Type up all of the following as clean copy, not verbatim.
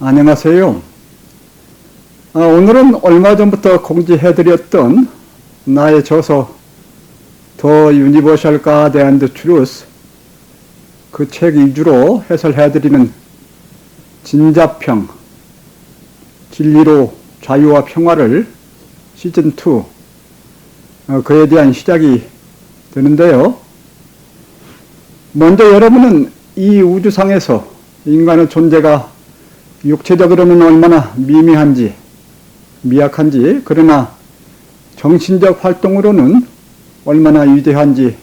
안녕하세요. 오늘은 얼마 전부터 공지해드렸던 나의 저서 The Universal God and Truth 그 책 위주로 해설해드리는 진자평 진리로 자유와 평화를 시즌2 그에 대한 시작이 되는데요. 먼저 여러분은 이 우주상에서 인간의 존재가 육체적으로는 얼마나 미미한지 미약한지, 그러나 정신적 활동으로는 얼마나 위대한지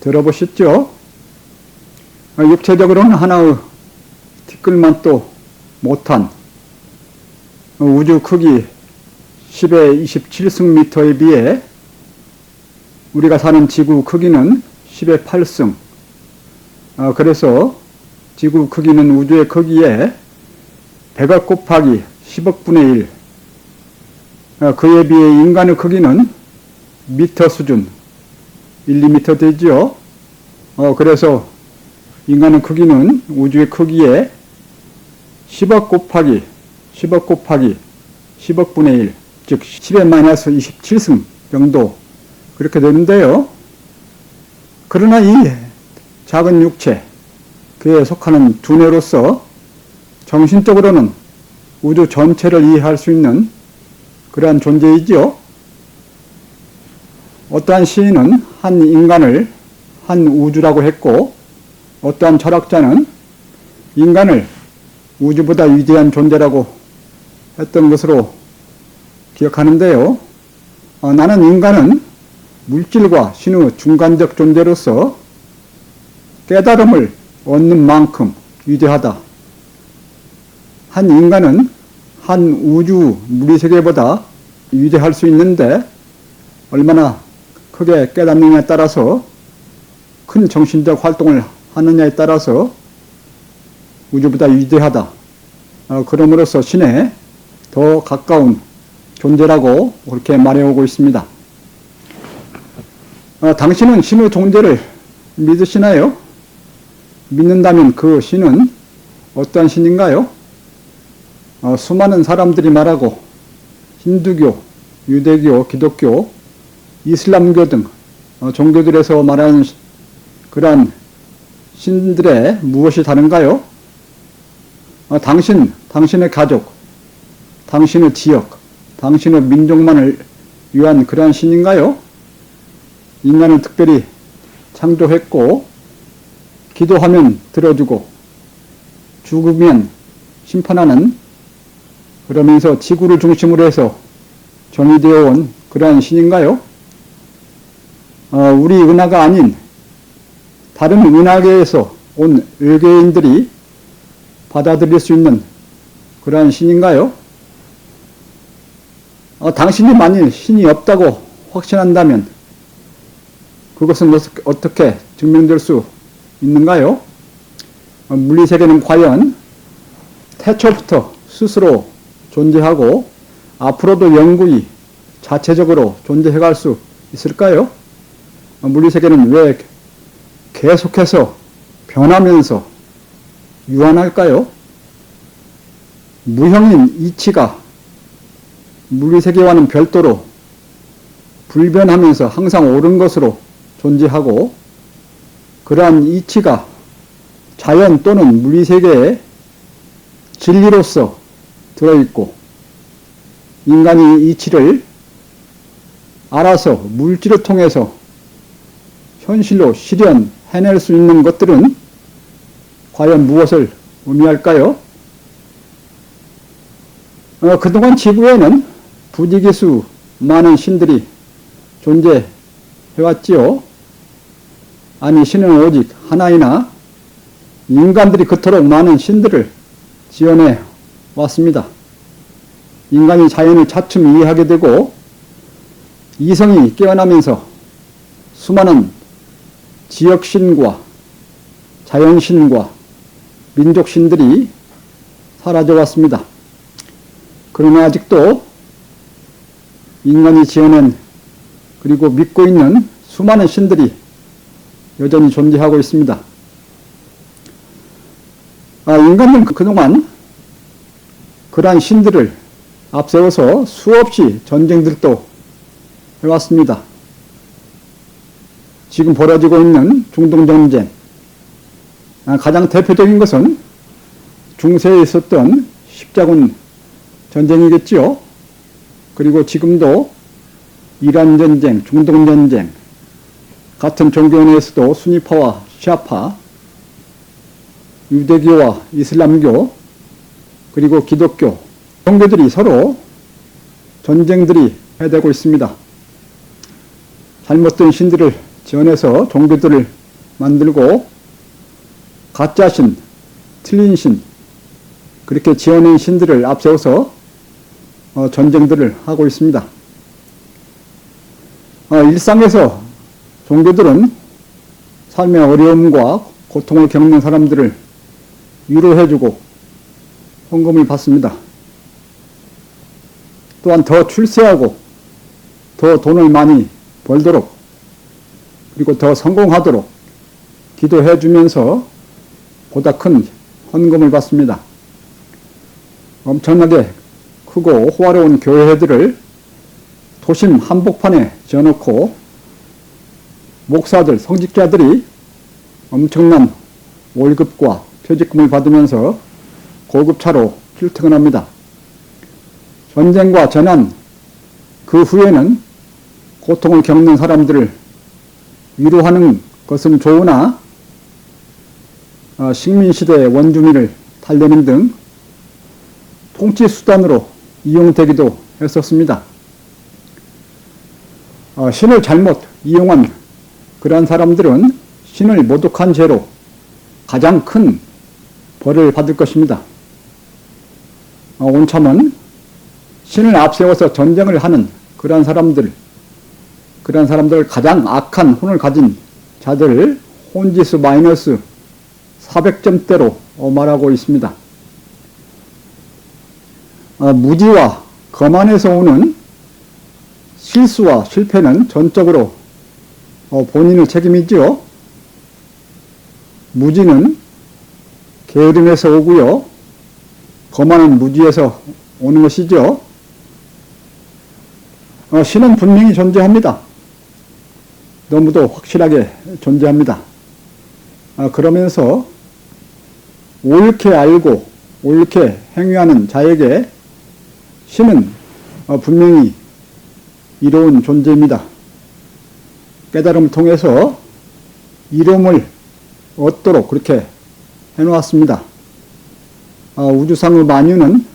들어보셨죠? 육체적으로는 하나의 티끌만도 못한 우주 크기 10의 27승미터에 비해 우리가 사는 지구 크기는 10의 8승. 그래서 지구 크기는 우주의 크기에 100억 곱하기 10억 분의 1. 그에 비해 인간의 크기는 미터 수준, 1, 2미터 되죠. 그래서 인간의 크기는 우주의 크기에 10억 곱하기 10억 곱하기 10억 분의 1, 즉 10의 마이너스 27승 정도 그렇게 되는데요. 그러나 이 작은 육체, 그에 속하는 두뇌로서 정신적으로는 우주 전체를 이해할 수 있는 그러한 존재이지요. 어떠한 시인은 한 인간을 한 우주라고 했고, 어떠한 철학자는 인간을 우주보다 위대한 존재라고 했던 것으로 기억하는데요. 나는 인간은 물질과 신의 중간적 존재로서 깨달음을 얻는 만큼 위대하다. 한 인간은 한 우주 무리세계보다 위대할 수 있는데 얼마나 크게 깨닫느냐에 따라서, 큰 정신적 활동을 하느냐에 따라서 우주보다 위대하다. 그럼으로써 신에 더 가까운 존재라고 그렇게 말해오고 있습니다. 당신은 신의 존재를 믿으시나요? 믿는다면 그 신은 어떠한 신인가요? 수많은 사람들이 말하고 힌두교, 유대교, 기독교, 이슬람교 등 종교들에서 말하는 그러한 신들의 무엇이 다른가요? 당신의 가족, 당신의 지역, 당신의 민족만을 위한 그러한 신인가요? 인간을 특별히 창조했고, 기도하면 들어주고, 죽으면 심판하는, 그러면서 지구를 중심으로 해서 정의되어 온 그러한 신인가요? 우리 은하가 아닌 다른 은하계에서 온 외계인들이 받아들일 수 있는 그러한 신인가요? 당신이 만일 신이 없다고 확신한다면 그것은 어떻게 증명될 수 있는가요? 물리세계는 과연 태초부터 스스로 존재하고 앞으로도 영구히 자체적으로 존재해갈 수 있을까요? 물리세계는 왜 계속해서 변하면서 유한할까요? 무형인 이치가 물리세계와는 별도로 불변하면서 항상 옳은 것으로 존재하고, 그러한 이치가 자연 또는 물리세계의 진리로서 들어있고, 인간이 이치를 알아서 물질을 통해서 현실로 실현해낼 수 있는 것들은 과연 무엇을 의미할까요? 그동안 지구에는 부지기수 많은 신들이 존재해왔지요. 아니, 신은 오직 하나이나 인간들이 그토록 많은 신들을 지어내 왔습니다. 인간이 자연을 차츰 이해하게 되고 이성이 깨어나면서 수많은 지역신과 자연신과 민족신들이 사라져 왔습니다. 그러나 아직도 인간이 지어낸 그리고 믿고 있는 수많은 신들이 여전히 존재하고 있습니다. 인간은 그동안 그러한 신들을 앞세워서 수없이 전쟁들도 해왔습니다. 지금 벌어지고 있는 중동전쟁, 가장 대표적인 것은 중세에 있었던 십자군 전쟁이겠지요. 그리고 지금도 이란 전쟁, 중동 전쟁, 같은 종교 내에서도 수니파와 시아파, 유대교와 이슬람교, 그리고 기독교, 종교들이 서로 전쟁들이 해대고 있습니다. 잘못된 신들을 지어내서 종교들을 만들고 가짜 신, 틀린 신, 그렇게 지어낸 신들을 앞세워서 전쟁들을 하고 있습니다. 일상에서 종교들은 삶의 어려움과 고통을 겪는 사람들을 위로해주고 헌금을 받습니다. 또한 더 출세하고 더 돈을 많이 벌도록 그리고 더 성공하도록 기도해주면서 보다 큰 헌금을 받습니다. 엄청나게 크고 호화로운 교회들을 도심 한복판에 지어놓고 목사들, 성직자들이 엄청난 월급과 퇴직금을 받으면서 고급차로 출퇴근합니다. 전쟁과 재난, 그 후에는 고통을 겪는 사람들을 위로하는 것은 좋으나 식민시대의 원주민을 달래는 등 통치수단으로 이용되기도 했었습니다. 신을 잘못 이용한 그러한 사람들은 신을 모독한 죄로 가장 큰 벌을 받을 것입니다. 온참은 신을 앞세워서 전쟁을 하는 그러한 사람들을 가장 악한 혼을 가진 자들을 혼지수 마이너스 400점대로 말하고 있습니다. 무지와 거만에서 오는 실수와 실패는 전적으로 본인의 책임이지요. 무지는 게으름에서 오고요. 거만은 무지에서 오는 것이죠. 신은 분명히 존재합니다. 너무도 확실하게 존재합니다. 그러면서 옳게 알고 옳게 행위하는 자에게 신은 분명히 이로운 존재입니다. 깨달음을 통해서 이름을 얻도록 그렇게 해놓았습니다. 우주상의 만유는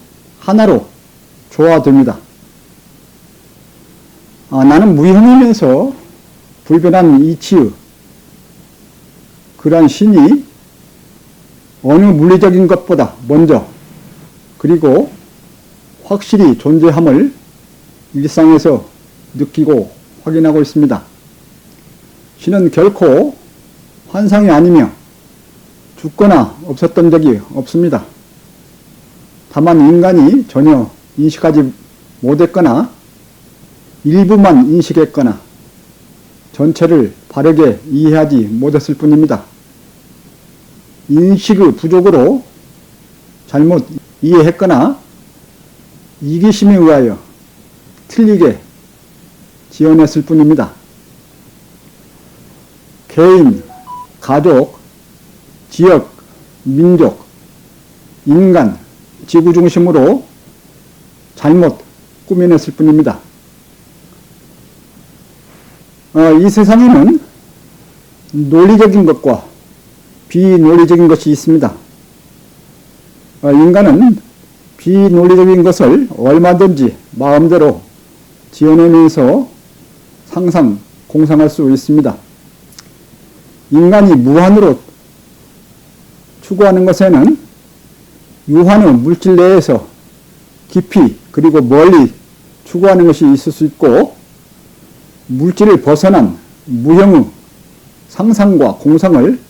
하나로 조화됩니다. 나는 무형이면서 불변한 이치의 그러한 신이 어느 물리적인 것보다 먼저 그리고 확실히 존재함을 일상에서 느끼고 확인하고 있습니다. 신은 결코 환상이 아니며 죽거나 없었던 적이 없습니다. 다만 인간이 전혀 인식하지 못했거나 일부만 인식했거나 전체를 바르게 이해하지 못했을 뿐입니다. 인식의 부족으로 잘못 이해했거나 이기심에 의하여 틀리게 지어냈을 뿐입니다. 개인, 가족, 지역, 민족, 인간, 지구 중심으로 잘못 꾸며냈을 뿐입니다. 이 세상에는 논리적인 것과 비논리적인 것이 있습니다. 인간은 비논리적인 것을 얼마든지 마음대로 지어내면서 상상, 공상할 수 있습니다. 인간이 무한으로 추구하는 것에는 유한의 물질 내에서 깊이 그리고 멀리 추구하는 것이 있을 수 있고 물질을 벗어난 무형의 상상과 공상을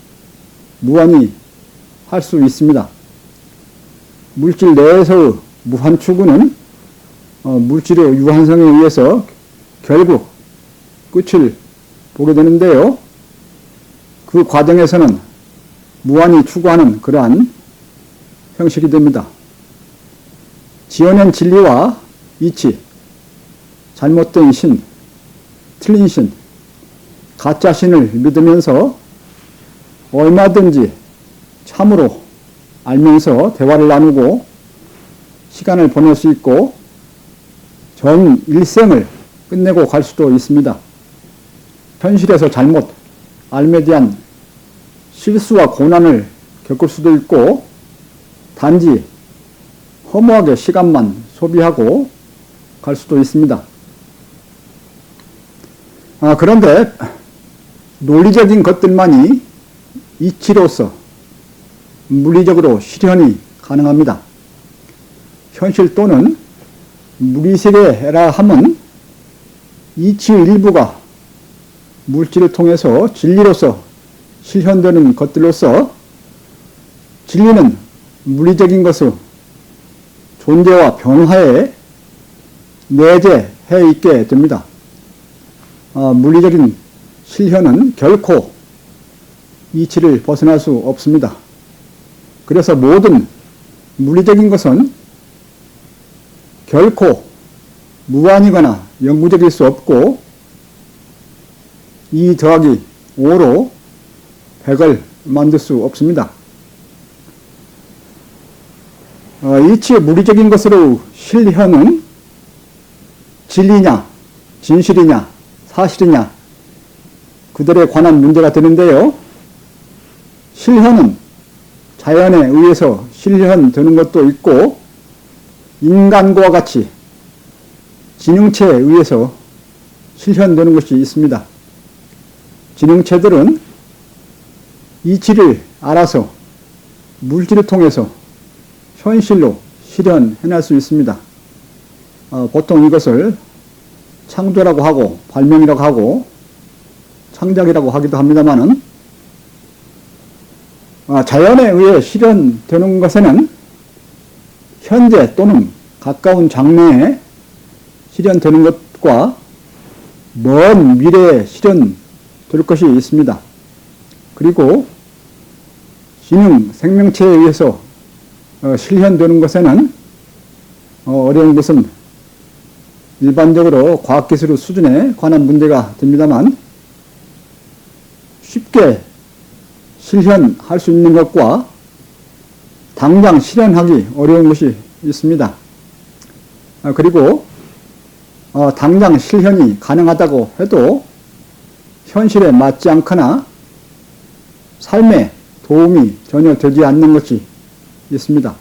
무한히 할 수 있습니다. 물질 내에서의 무한 추구는 물질의 유한성에 의해서 결국 끝을 보게 되는데요. 그 과정에서는 무한히 추구하는 그러한 형식이 됩니다. 지어낸 진리와 이치, 잘못된 신, 틀린 신, 가짜 신을 믿으면서 얼마든지 참으로 알면서 대화를 나누고 시간을 보낼 수 있고 전 일생을 끝내고 갈 수도 있습니다. 현실에서 잘못 알에 대한 실수와 고난을 겪을 수도 있고 단지 허무하게 시간만 소비하고 갈 수도 있습니다. 그런데 논리적인 것들만이 이치로서 물리적으로 실현이 가능합니다. 현실 또는 무리세계라 함은 이치의 일부가 물질을 통해서 진리로서 실현되는 것들로서 진리는 물리적인 것의 존재와 변화에 내재해 있게 됩니다. 물리적인 실현은 결코 이치를 벗어날 수 없습니다. 그래서 모든 물리적인 것은 결코 무한이거나 영구적일 수 없고 2 더하기 5로 100을 만들 수 없습니다. 이치의 물리적인 것으로 실현은 진리냐, 진실이냐, 사실이냐 그들에 관한 문제가 되는데요. 실현은 자연에 의해서 실현되는 것도 있고 인간과 같이 지능체에 의해서 실현되는 것이 있습니다. 지능체들은 이치를 알아서 물질을 통해서 현실로 실현해낼 수 있습니다. 보통 이것을 창조라고 하고 발명이라고 하고 창작이라고 하기도 합니다만은 자연에 의해 실현되는 것에는 현재 또는 가까운 장래에 실현되는 것과 먼 미래에 실현될 것이 있습니다. 그리고 지능 생명체에 의해서 실현되는 것에는 어려운 것은 일반적으로 과학기술 수준에 관한 문제가 됩니다만 쉽게 실현할 수 있는 것과 당장 실현하기 어려운 것이 있습니다. 그리고 당장 실현이 가능하다고 해도 현실에 맞지 않거나 삶에 도움이 전혀 되지 않는 것이 있습니다.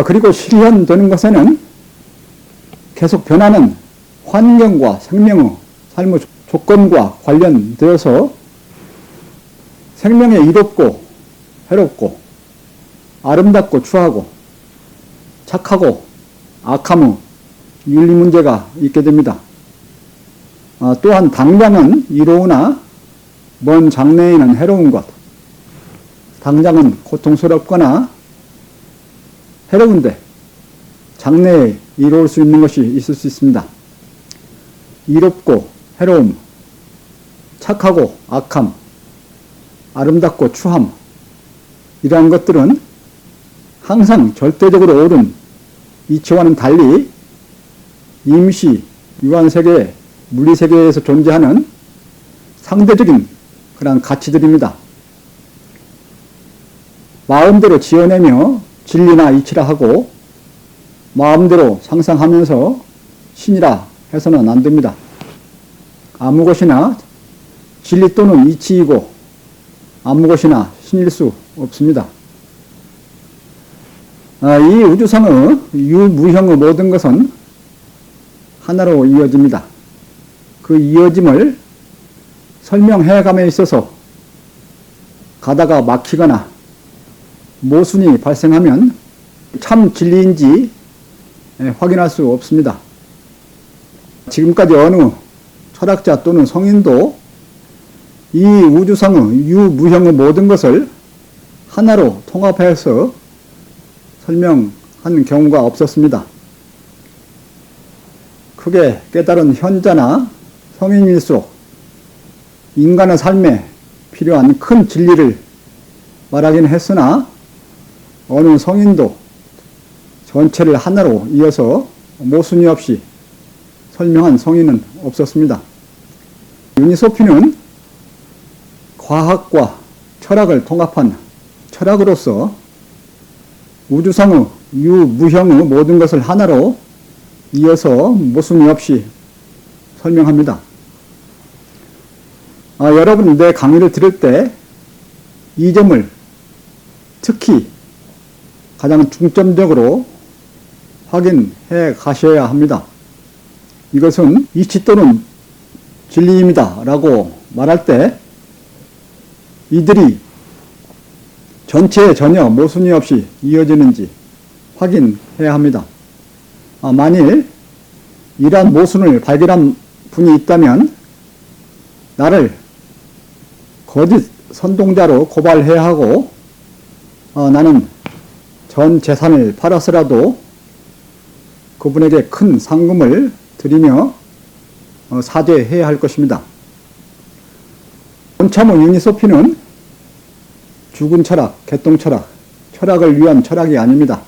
그리고 실현되는 것에는 계속 변하는 환경과 생명의 삶의 조건과 관련되어서 생명에 이롭고 해롭고 아름답고 추하고 착하고 악함의 윤리 문제가 있게 됩니다. 또한 당장은 이로우나 먼 장래에는 해로운 것, 당장은 고통스럽거나 해로운데 장래에 이로울 수 있는 것이 있을 수 있습니다. 이롭고 해로움, 착하고 악함, 아름답고 추함 이러한 것들은 항상 절대적으로 옳은 이치와는 달리 임시 유한세계, 물리세계에서 존재하는 상대적인 그런 가치들입니다. 마음대로 지어내며 진리나 이치라 하고 마음대로 상상하면서 신이라 해서는 안 됩니다. 아무 것이나 진리 또는 이치이고 아무 것이나 신일 수 없습니다. 이 우주상의 유무형의 모든 것은 하나로 이어집니다. 그 이어짐을 설명해감에 있어서 가다가 막히거나 모순이 발생하면 참 진리인지 확인할 수 없습니다. 지금까지 어느 철학자 또는 성인도 이 우주상의 유무형의 모든 것을 하나로 통합해서 설명한 경우가 없었습니다. 크게 깨달은 현자나 성인일수록 인간의 삶에 필요한 큰 진리를 말하긴 했으나 어느 성인도 전체를 하나로 이어서 모순이 없이 설명한 성인은 없었습니다. 유니소피는 과학과 철학을 통합한 철학으로서 우주성의 유무형의 모든 것을 하나로 이어서 모순이 없이 설명합니다. 여러분 내 강의를 들을 때 이 점을 특히 가장 중점적으로 확인해 가셔야 합니다. 이것은 이치 또는 진리입니다 라고 말할 때 이들이 전체에 전혀 모순이 없이 이어지는지 확인해야 합니다. 만일 이러한 모순을 발견한 분이 있다면 나를 거짓 선동자로 고발해야 하고 나는 전 재산을 팔아서라도 그분에게 큰 상금을 드리며 사죄해야 할 것입니다. 온차모 유니소피는 죽은 철학, 개똥 철학, 철학을 위한 철학이 아닙니다.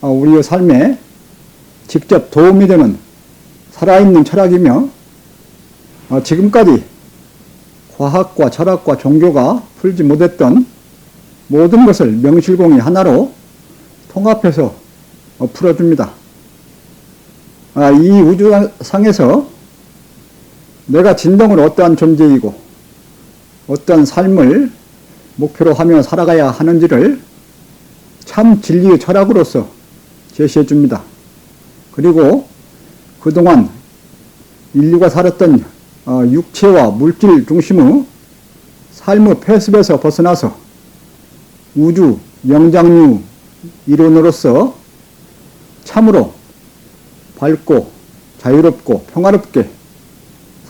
우리의 삶에 직접 도움이 되는 살아있는 철학이며 지금까지 과학과 철학과 종교가 풀지 못했던 모든 것을 명실공히 하나로 통합해서 풀어줍니다. 이 우주상에서 내가 진정으로 어떠한 존재이고 어떠한 삶을 목표로 하며 살아가야 하는지를 참 진리의 철학으로서 제시해 줍니다. 그리고 그동안 인류가 살았던 육체와 물질 중심의 삶의 폐습에서 벗어나서 우주 영장류 이론으로서 참으로 밝고 자유롭고 평화롭게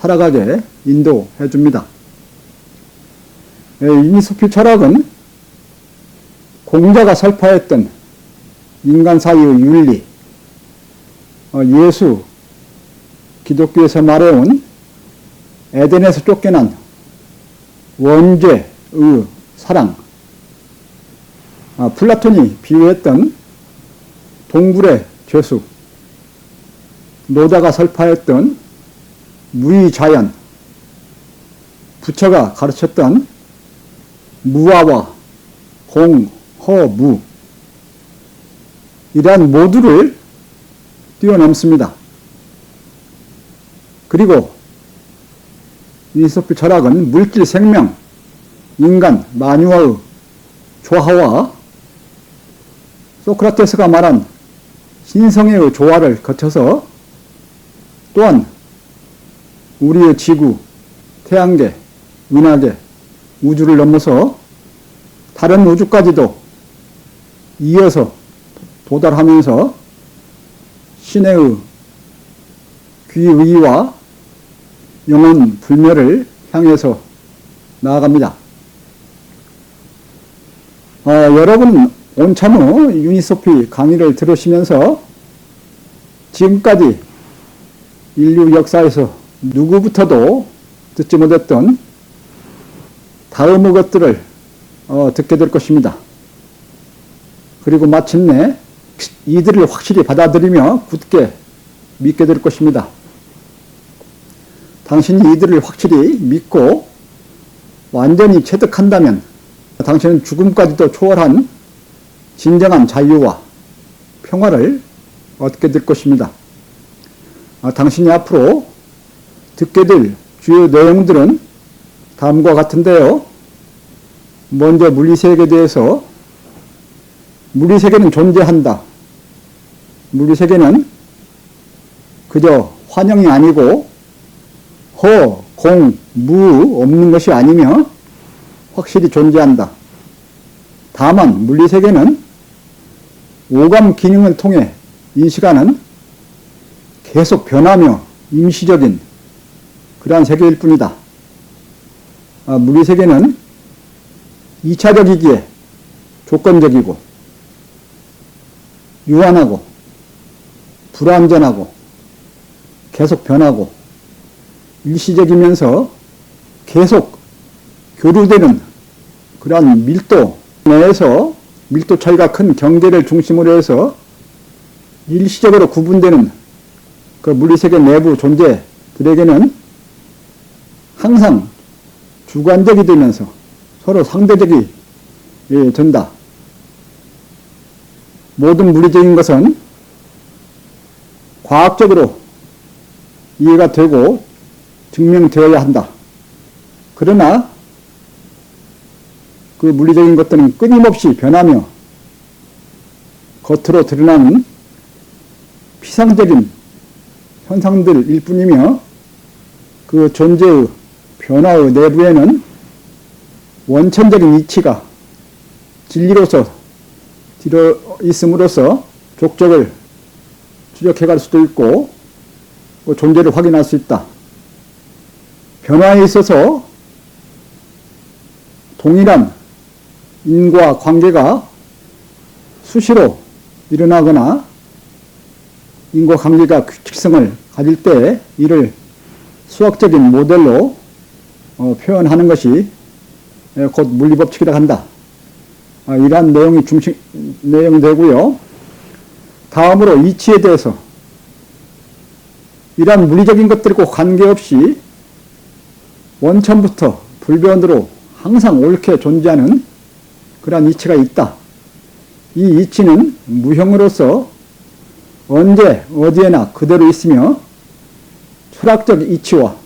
살아가게 인도해 줍니다. 유니소피 철학은 공자가 설파했던 인간 사이의 윤리, 예수, 기독교에서 말해온 에덴에서 쫓겨난 원죄의 사랑, 플라톤이 비유했던 동굴의 죄수, 노자가 설파했던 무의자연, 부처가 가르쳤던 무아와 공허무, 이러한 모두를 뛰어넘습니다. 그리고 유니소피 철학은 물질 생명, 인간 만유와의 조화와 소크라테스가 말한 신성애의 조화를 거쳐서 또한 우리의 지구, 태양계, 은하계, 우주를 넘어서 다른 우주까지도 이어서 도달하면서 신의 귀의와 영원 불멸을 향해서 나아갑니다. 여러분 온참의 유니소피 강의를 들으시면서 지금까지 인류 역사에서 누구부터도 듣지 못했던 다음의 것들을 듣게 될 것입니다. 그리고 마침내 이들을 확실히 받아들이며 굳게 믿게 될 것입니다. 당신이 이들을 확실히 믿고 완전히 체득한다면 당신은 죽음까지도 초월한 진정한 자유와 평화를 얻게 될 것입니다. 당신이 앞으로 듣게 될 주요 내용들은 다음과 같은데요. 먼저 물리세계에 대해서 물리세계는 존재한다. 물리세계는 그저 환영이 아니고 허, 공, 무 없는 것이 아니며 확실히 존재한다. 다만 물리세계는 오감 기능을 통해 인식하는 계속 변하며 임시적인 그러한 세계일 뿐이다. 물리세계는 2차적이기에 조건적이고 유한하고 불완전하고 계속 변하고 일시적이면서 계속 교류되는 그러한 밀도 내에서 밀도 차이가 큰 경계를 중심으로 해서 일시적으로 구분되는 그 물리세계 내부 존재들에게는 항상 주관적이 되면서 서로 상대적이 된다. 모든 물리적인 것은 과학적으로 이해가 되고 증명되어야 한다. 그러나 그 물리적인 것들은 끊임없이 변하며 겉으로 드러나는 피상적인 현상들일 뿐이며 그 존재의 변화의 내부에는 원천적인 이치가 진리로서 들어 있음으로써 족적을 추적해 갈 수도 있고 그 존재를 확인할 수 있다. 변화에 있어서 동일한 인과 관계가 수시로 일어나거나 인과 관계가 규칙성을 가질 때 이를 수학적인 모델로 표현하는 것이 곧 물리법칙이라고 한다. 이러한 내용이 내용이 되고요. 다음으로 이치에 대해서 이러한 물리적인 것들과 관계없이 원천부터 불변으로 항상 옳게 존재하는 그러한 이치가 있다. 이 이치는 무형으로서 언제 어디에나 그대로 있으며 철학적 이치와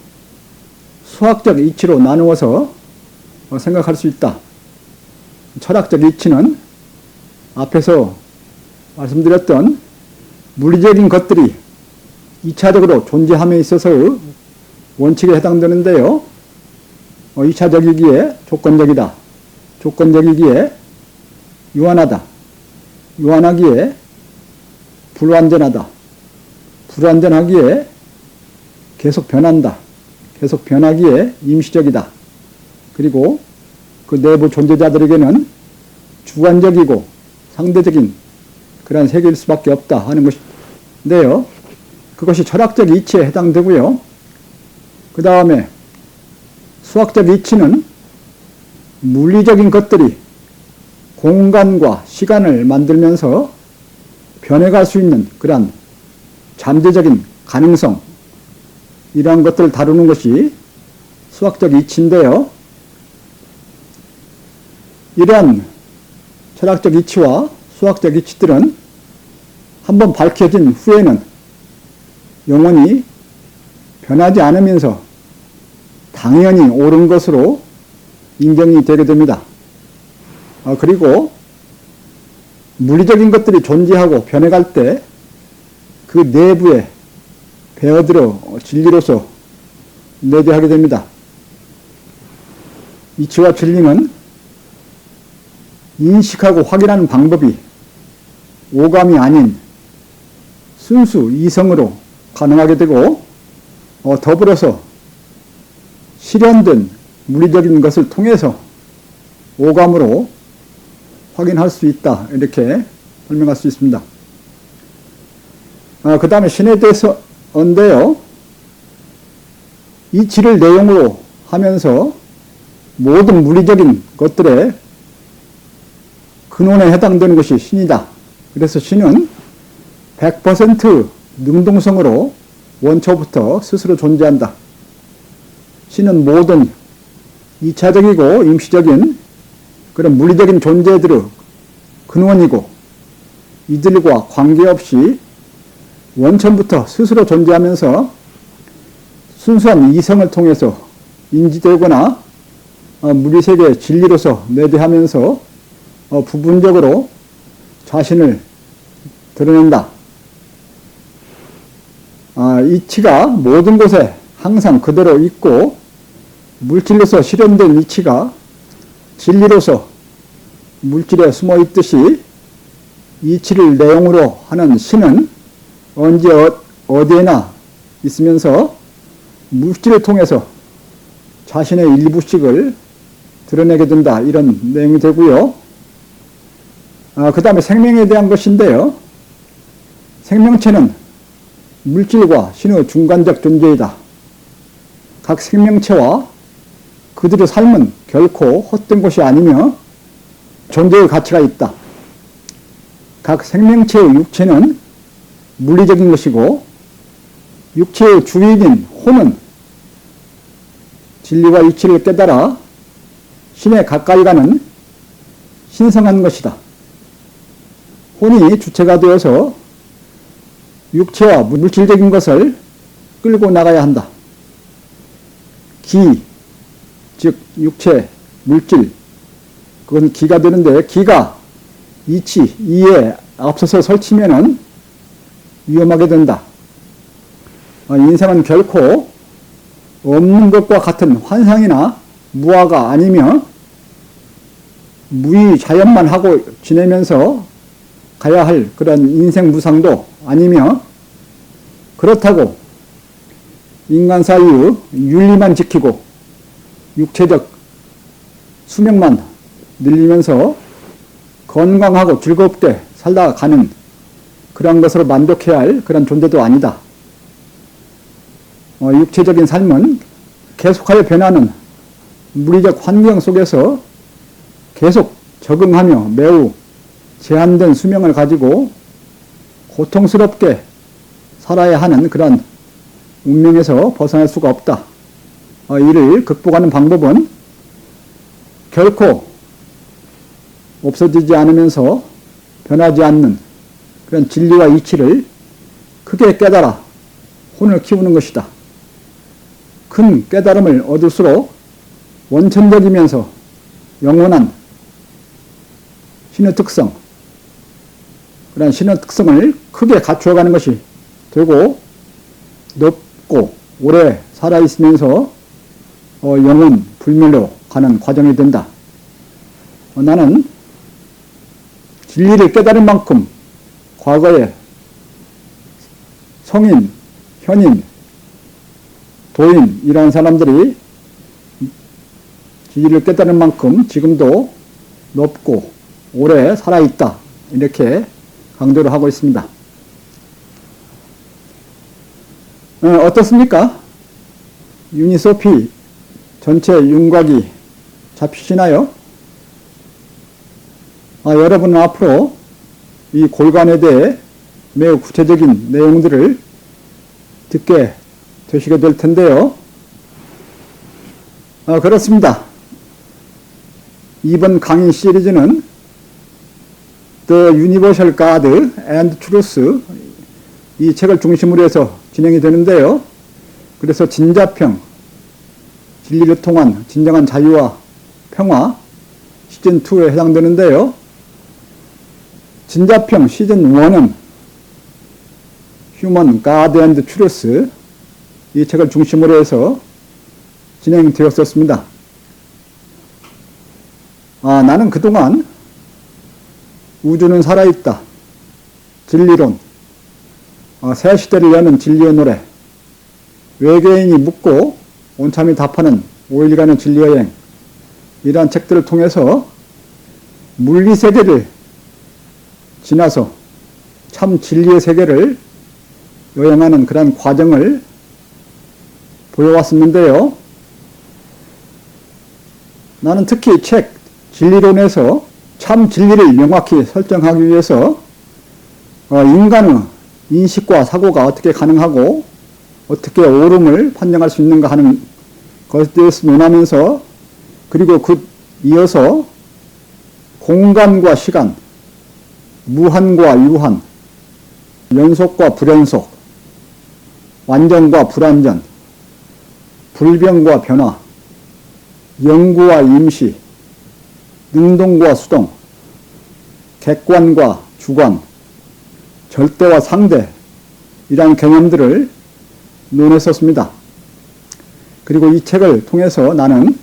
수학적 이치로 나누어서 생각할 수 있다. 철학적 이치는 앞에서 말씀드렸던 물리적인 것들이 2차적으로 존재함에 있어서의 원칙에 해당되는데요. 2차적이기에 조건적이다. 조건적이기에 유한하다. 유한하기에 불완전하다. 불완전하기에 계속 변한다. 계속 변하기에 임시적이다. 그리고 그 내부 존재자들에게는 주관적이고 상대적인 그러한 세계일 수밖에 없다 하는 것인데요. 그것이 철학적 이치에 해당되고요. 그 다음에 수학적 이치는 물리적인 것들이 공간과 시간을 만들면서 변해갈 수 있는 그러한 잠재적인 가능성, 이러한 것들을 다루는 것이 수학적 이치인데요. 이러한 철학적 이치와 수학적 이치들은 한번 밝혀진 후에는 영원히 변하지 않으면서 당연히 옳은 것으로 인정이 되게 됩니다. 그리고 물리적인 것들이 존재하고 변해갈 때 그 내부에 배어들어 진리로서 내재하게 됩니다. 이치와 진리는 인식하고 확인하는 방법이 오감이 아닌 순수 이성으로 가능하게 되고 더불어서 실현된 물리적인 것을 통해서 오감으로 확인할 수 있다. 이렇게 설명할 수 있습니다. 그 다음에 신에 대해서인데요. 이치를 내용으로 하면서 모든 물리적인 것들의 근원에 해당되는 것이 신이다. 그래서 신은 100% 능동성으로 원초부터 스스로 존재한다. 신은 모든 2차적이고 임시적인 그런 물리적인 존재들의 근원이고 이들과 관계없이 원천부터 스스로 존재하면서 순수한 이성을 통해서 인지되거나 물리세계의 진리로서 내재하면서 부분적으로 자신을 드러낸다. 이치가 모든 곳에 항상 그대로 있고 물질로서 실현된 이치가 진리로서 물질에 숨어 있듯이 이치를 내용으로 하는 신은 언제 어디에나 있으면서 물질을 통해서 자신의 일부씩을 드러내게 된다. 이런 내용이 되고요. 그 다음에 생명에 대한 것인데요. 생명체는 물질과 신의 중간적 존재이다. 각 생명체와 그들의 삶은 결코 헛된 것이 아니며 존재의 가치가 있다. 각 생명체의 육체는 물리적인 것이고, 육체의 주인인 혼은 진리와 이치를 깨달아 신에 가까이 가는 신성한 것이다. 혼이 주체가 되어서 육체와 물질적인 것을 끌고 나가야 한다. 기, 즉 육체, 물질, 그건 기가 되는데, 기가 이치, 이에 앞서서 설치면은 위험하게 된다. 인생은 결코 없는 것과 같은 환상이나 무화가 아니며 무의 자연만 하고 지내면서 가야 할 그런 인생 무상도 아니며, 그렇다고 인간 사이의 윤리만 지키고 육체적 수명만 늘리면서 건강하고 즐겁게 살다 가는 그런 것으로 만족해야 할 그런 존재도 아니다. 육체적인 삶은 계속하여 변하는 물리적 환경 속에서 계속 적응하며 매우 제한된 수명을 가지고 고통스럽게 살아야 하는 그런 운명에서 벗어날 수가 없다. 이를 극복하는 방법은 결코 없어지지 않으면서 변하지 않는 그런 진리와 이치를 크게 깨달아 혼을 키우는 것이다. 큰 깨달음을 얻을수록 원천적이면서 영원한 신의 특성, 그런 신의 특성을 크게 갖추어가는 것이 되고, 높고 오래 살아있으면서 영원 불멸로 가는 과정이 된다. 나는 진리를 깨달은 만큼 과거에 성인, 현인, 도인 이런 사람들이 진리를 깨달은 만큼 지금도 높고 오래 살아있다, 이렇게 강조를 하고 있습니다. 어떻습니까? 유니소피 전체 윤곽이 잡히시나요? 여러분은 앞으로 이 골간에 대해 매우 구체적인 내용들을 듣게 되시게 될 텐데요. 그렇습니다. 이번 강의 시리즈는 The Universal God and Truth, 이 책을 중심으로 해서 진행이 되는데요. 그래서 진자평, 진리를 통한 진정한 자유와 평화 시즌2에 해당되는데요. 진자평 시즌1은 Human God and Truth, 이 책을 중심으로 해서 진행되었었습니다. 나는 그동안 우주는 살아있다, 진리론, 새 시대를 여는 진리의 노래, 외계인이 묻고 온참이 답하는 5일간의 진리여행, 이러한 책들을 통해서 물리세계를 지나서 참 진리의 세계를 여행하는 그런 과정을 보여왔었는데요. 나는 특히 책 진리론에서 참 진리를 명확히 설정하기 위해서 인간의 인식과 사고가 어떻게 가능하고 어떻게 옳음을 판정할 수 있는가 하는 것에 대해서 논하면서, 그리고 이어서 공간과 시간, 무한과 유한, 연속과 불연속, 완전과 불완전, 불변과 변화, 영구와 임시, 능동과 수동, 객관과 주관, 절대와 상대, 이러한 개념들을 논했었습니다. 그리고 이 책을 통해서 나는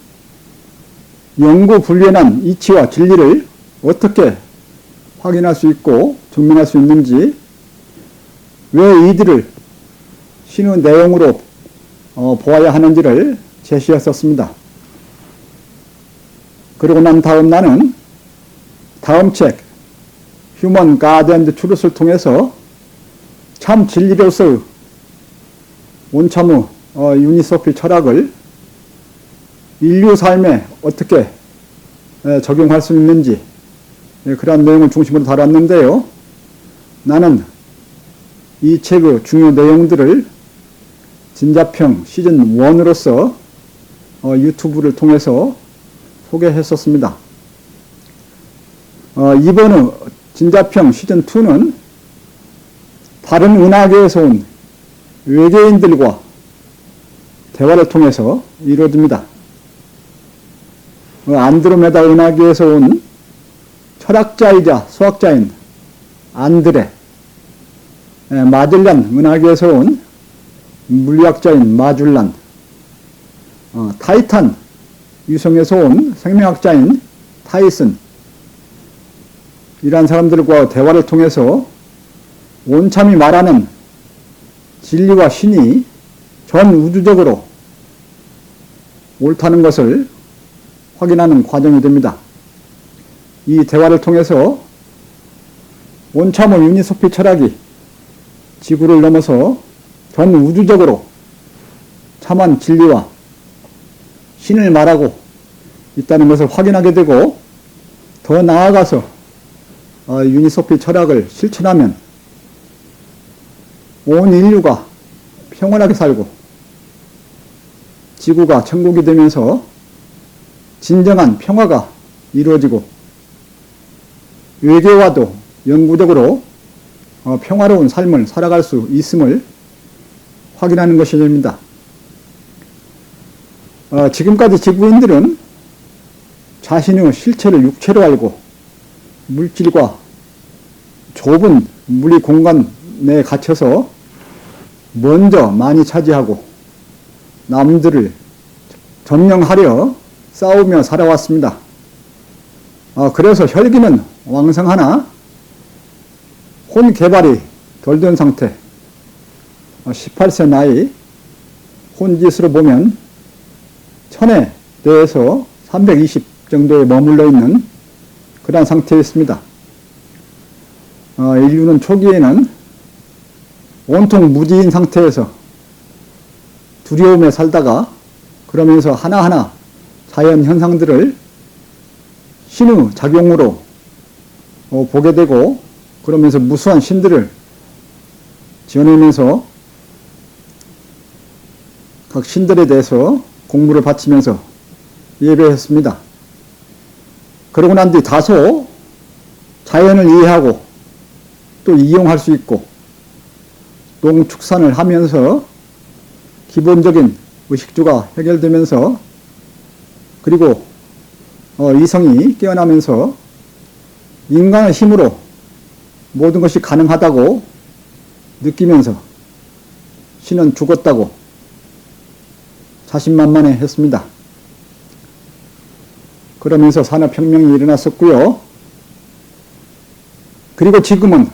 영구불변한 이치와 진리를 어떻게 확인할 수 있고 증명할 수 있는지, 왜 이들을 신의 내용으로 보아야 하는지를 제시했었습니다. 그리고 난 다음 나는 다음 책 Human God and Truth를 통해서 참 진리로서의 온참의 유니소피 철학을 인류 삶에 어떻게 적용할 수 있는지, 그런 내용을 중심으로 다뤘는데요. 나는 이 책의 중요 내용들을 진자평 시즌 1으로서 유튜브를 통해서 소개했었습니다. 이번의 진자평 시즌 2는 다른 은하계에서 온 외계인들과 대화를 통해서 이루어집니다. 안드로메다 은하계에서 온 철학자이자 수학자인 안드레, 마젤란 은하계에서 온 물리학자인 마줄란, 타이탄 위성에서 온 생명학자인 타이슨, 이러한 사람들과 대화를 통해서 온참이 말하는 진리와 신이 전 우주적으로 옳다는 것을 확인하는 과정이 됩니다. 이 대화를 통해서 온참의 유니소피 철학이 지구를 넘어서 전 우주적으로 참한 진리와 신을 말하고 있다는 것을 확인하게 되고, 더 나아가서 유니소피 철학을 실천하면 온 인류가 평온하게 살고 지구가 천국이 되면서 진정한 평화가 이루어지고 외계와도 영구적으로 평화로운 삶을 살아갈 수 있음을 확인하는 것이 됩니다. 지금까지 지구인들은 자신의 실체를 육체로 알고 물질과 좁은 물리 공간에 갇혀서 먼저 많이 차지하고 남들을 점령하려 싸우며 살아왔습니다. 그래서 혈기는 왕성하나 혼 개발이 덜 된 상태, 18세 나이, 혼짓으로 보면 1000에 대해서 320 정도에 머물러 있는 그런 상태에 있습니다. 인류는 초기에는 온통 무지인 상태에서 두려움에 살다가 그러면서 하나하나 자연 현상들을 신의 작용으로 보게 되고, 그러면서 무수한 신들을 지어내면서 각 신들에 대해서 공부를 바치면서 예배했습니다. 그러고 난 뒤 다소 자연을 이해하고 또 이용할 수 있고 농축산을 하면서 기본적인 의식주가 해결되면서, 그리고 이성이 깨어나면서 인간의 힘으로 모든 것이 가능하다고 느끼면서 신은 죽었다고 자신만만해 했습니다. 그러면서 산업혁명이 일어났었고요. 그리고 지금은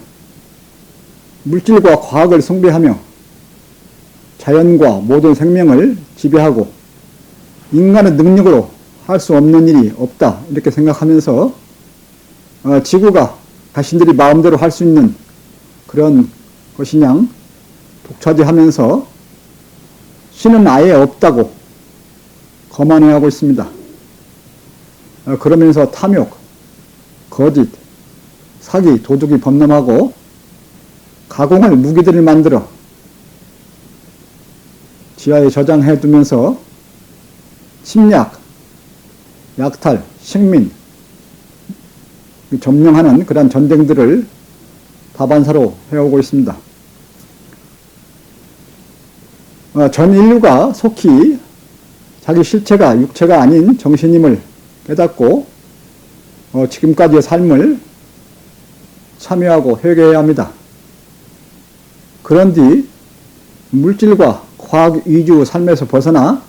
물질과 과학을 숭배하며 자연과 모든 생명을 지배하고 인간의 능력으로 할 수 없는 일이 없다, 이렇게 생각하면서 지구가 자신들이 마음대로 할 수 있는 그런 것이냥 독차지하면서 신은 아예 없다고 거만해하고 있습니다. 그러면서 탐욕, 거짓, 사기, 도둑이 범람하고 가공할 무기들을 만들어 지하에 저장해 두면서 침략, 약탈, 식민, 점령하는 그런 전쟁들을 다반사로 해오고 있습니다. 전 인류가 속히 자기 실체가 육체가 아닌 정신임을 깨닫고 지금까지의 삶을 참여하고 회개해야 합니다. 그런 뒤 물질과 과학 위주의 삶에서 벗어나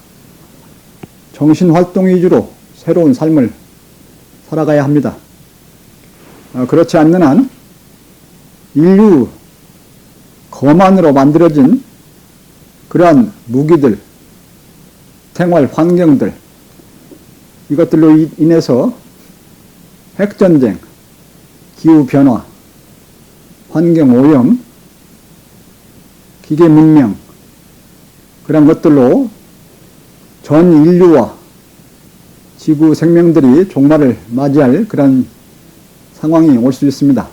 정신활동 위주로 새로운 삶을 살아가야 합니다. 그렇지 않는 한 인류 거만으로 만들어진 그러한 무기들, 생활 환경들, 이것들로 인해서 핵전쟁, 기후변화, 환경오염, 기계문명, 그런 것들로 전 인류와 지구 생명들이 종말을 맞이할 그런 상황이 올 수 있습니다.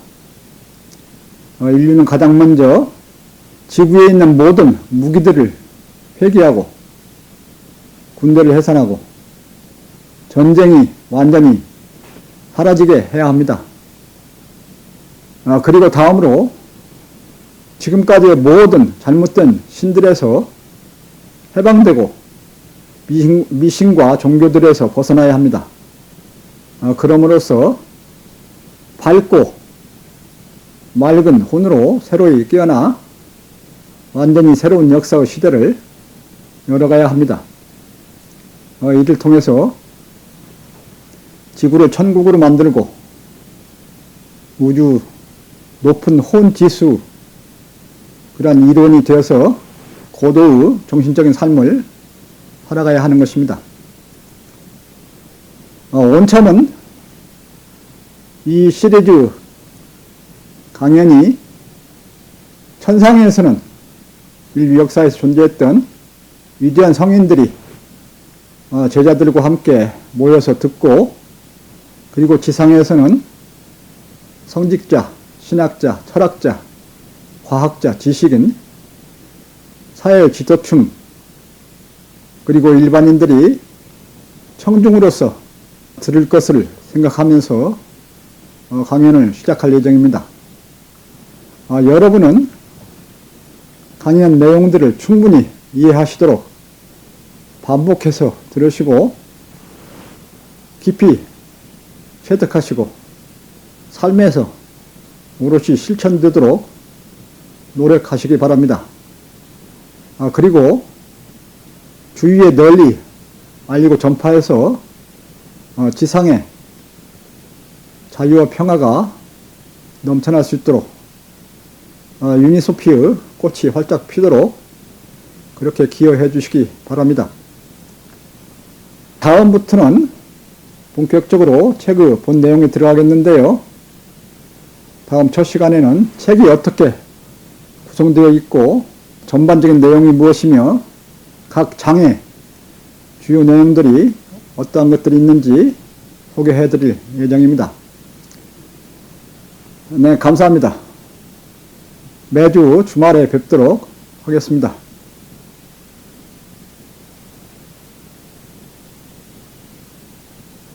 인류는 가장 먼저 지구에 있는 모든 무기들을 폐기하고 군대를 해산하고 전쟁이 완전히 사라지게 해야 합니다. 그리고 다음으로 지금까지의 모든 잘못된 신들에서 해방되고 미신과 종교들에서 벗어나야 합니다. 그럼으로써 밝고 맑은 혼으로 새로이 깨어나 완전히 새로운 역사의 시대를 열어가야 합니다. 이를 통해서 지구를 천국으로 만들고 우주 높은 혼지수 그러한 이론이 되어서 고도의 정신적인 삶을 살아가야 하는 것입니다. 원참은 이 시리즈 강연이 천상에서는 인류 역사에서 존재했던 위대한 성인들이 제자들과 함께 모여서 듣고, 그리고 지상에서는 성직자, 신학자, 철학자, 과학자, 지식인, 사회 지도층, 그리고 일반인들이 청중으로서 들을 것을 생각하면서 강연을 시작할 예정입니다. 여러분은 강연 내용들을 충분히 이해하시도록 반복해서 들으시고 깊이 체득하시고 삶에서 오롯이 실천되도록 노력하시기 바랍니다. 그리고 주위에 널리 알리고 전파해서 지상에 자유와 평화가 넘쳐날 수 있도록 유니소피의 꽃이 활짝 피도록 그렇게 기여해 주시기 바랍니다. 다음부터는 본격적으로 책의 본 내용에 들어가겠는데요. 다음 첫 시간에는 책이 어떻게 구성되어 있고 전반적인 내용이 무엇이며 각 장의 주요 내용들이 어떠한 것들이 있는지 소개해 드릴 예정입니다. 네, 감사합니다. 매주 주말에 뵙도록 하겠습니다.